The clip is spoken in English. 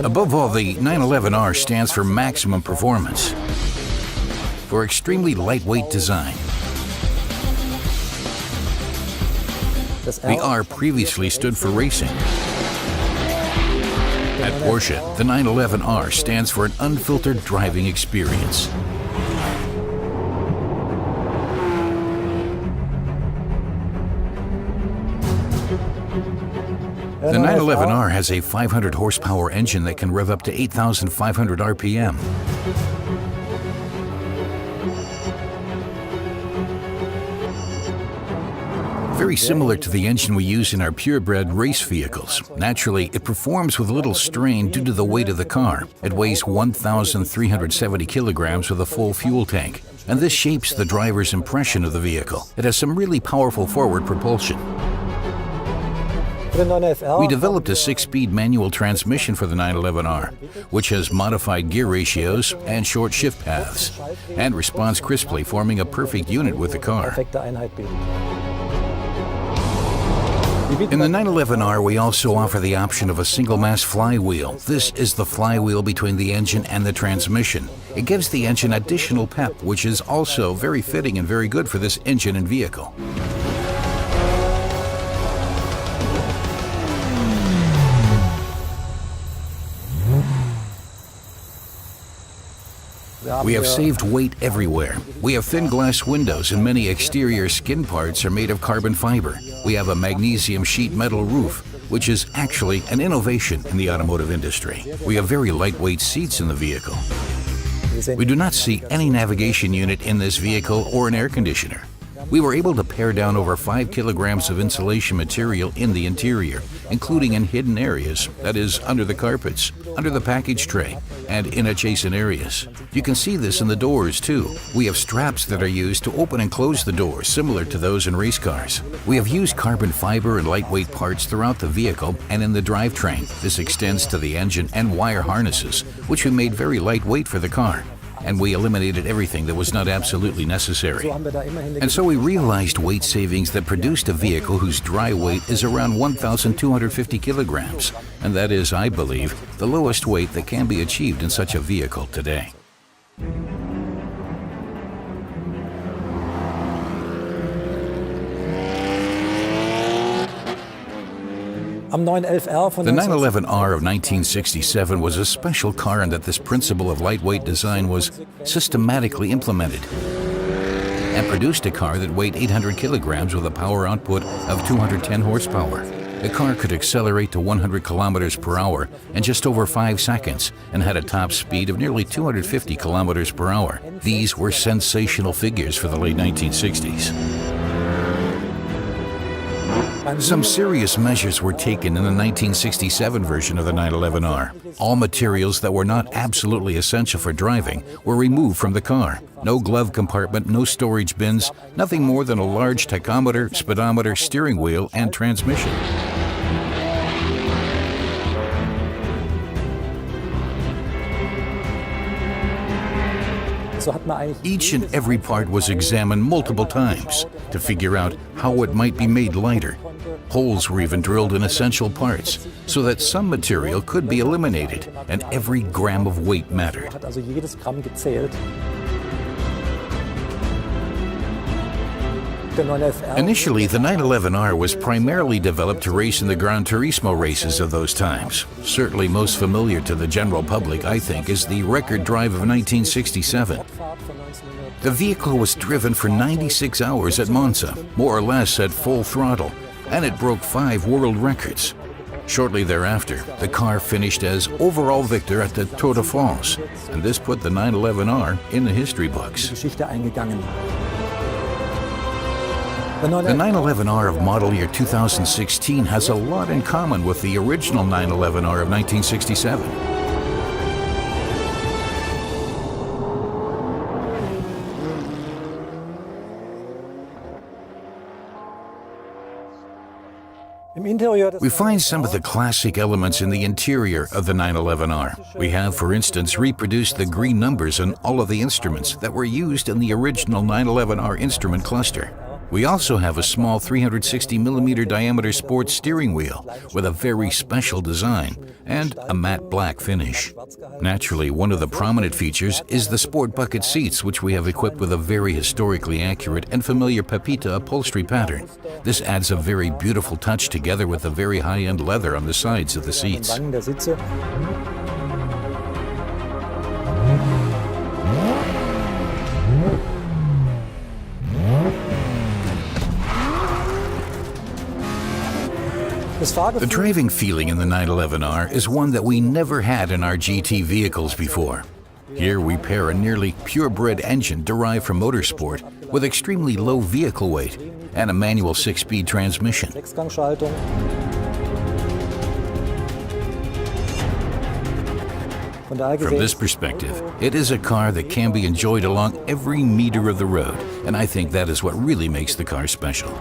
Above all, the 911R stands for maximum performance, for extremely lightweight design. The R previously stood for racing. At Porsche, the 911R stands for an unfiltered driving experience. The 911R has a 500 horsepower engine that can rev up to 8,500 RPM. Very similar to the engine we use in our purebred race vehicles. Naturally, it performs with little strain due to the weight of the car. It weighs 1,370 kilograms with a full fuel tank, and this shapes the driver's impression of the vehicle. It has some really powerful forward propulsion. We developed a 6-speed manual transmission for the 911R, which has modified gear ratios and short shift paths, and responds crisply, forming a perfect unit with the car. In the 911R, we also offer the option of a single-mass flywheel. This is the flywheel between the engine and the transmission. It gives the engine additional pep, which is also very fitting and very good for this engine and vehicle. We have saved weight everywhere. We have thin glass windows and many exterior skin parts are made of carbon fiber. We have a magnesium sheet metal roof, which is actually an innovation in the automotive industry. We have very lightweight seats in the vehicle. We do not see any navigation unit in this vehicle or an air conditioner. We were able to pare down over 5 kilograms of insulation material in the interior, including in hidden areas, that is, under the carpets, under the package tray, and in adjacent areas. You can see this in the doors too. We have straps that are used to open and close the doors, similar to those in race cars. We have used carbon fiber and lightweight parts throughout the vehicle and in the drivetrain. This extends to the engine and wire harnesses, which we made very lightweight for the car. And we eliminated everything that was not absolutely necessary. And so we realized weight savings that produced a vehicle whose dry weight is around 1,250 kilograms. And that is, I believe, the lowest weight that can be achieved in such a vehicle today. The 911R of 1967 was a special car in that this principle of lightweight design was systematically implemented and produced a car that weighed 800 kilograms with a power output of 210 horsepower. The car could accelerate to 100 kilometers per hour in just over 5 seconds and had a top speed of nearly 250 kilometers per hour. These were sensational figures for the late 1960s. Some serious measures were taken in the 1967 version of the 911R. All materials that were not absolutely essential for driving were removed from the car. No glove compartment, no storage bins, nothing more than a large tachometer, speedometer, steering wheel, and transmission. Each and every part was examined multiple times to figure out how it might be made lighter. Holes were even drilled in essential parts so that some material could be eliminated and every gram of weight mattered. Initially, the 911R was primarily developed to race in the Gran Turismo races of those times. Certainly most familiar to the general public, I think, is the record drive of 1967. The vehicle was driven for 96 hours at Monza, more or less at full throttle, and it broke 5 world records. Shortly thereafter, the car finished as overall victor at the Tour de France, and this put the 911R in the history books. The 911R of model year 2016 has a lot in common with the original 911R of 1967. We find some of the classic elements in the interior of the 911R. We have, for instance, reproduced the green numbers on all of the instruments that were used in the original 911R instrument cluster. We also have a small 360mm diameter sports steering wheel with a very special design and a matte black finish. Naturally, one of the prominent features is the sport bucket seats, which we have equipped with a very historically accurate and familiar Pepita upholstery pattern. This adds a very beautiful touch together with the very high-end leather on the sides of the seats. The driving feeling in the 911R is one that we never had in our GT vehicles before. Here we pair a nearly purebred engine derived from motorsport with extremely low vehicle weight and a manual 6-speed transmission. From this perspective, it is a car that can be enjoyed along every meter of the road, and I think that is what really makes the car special.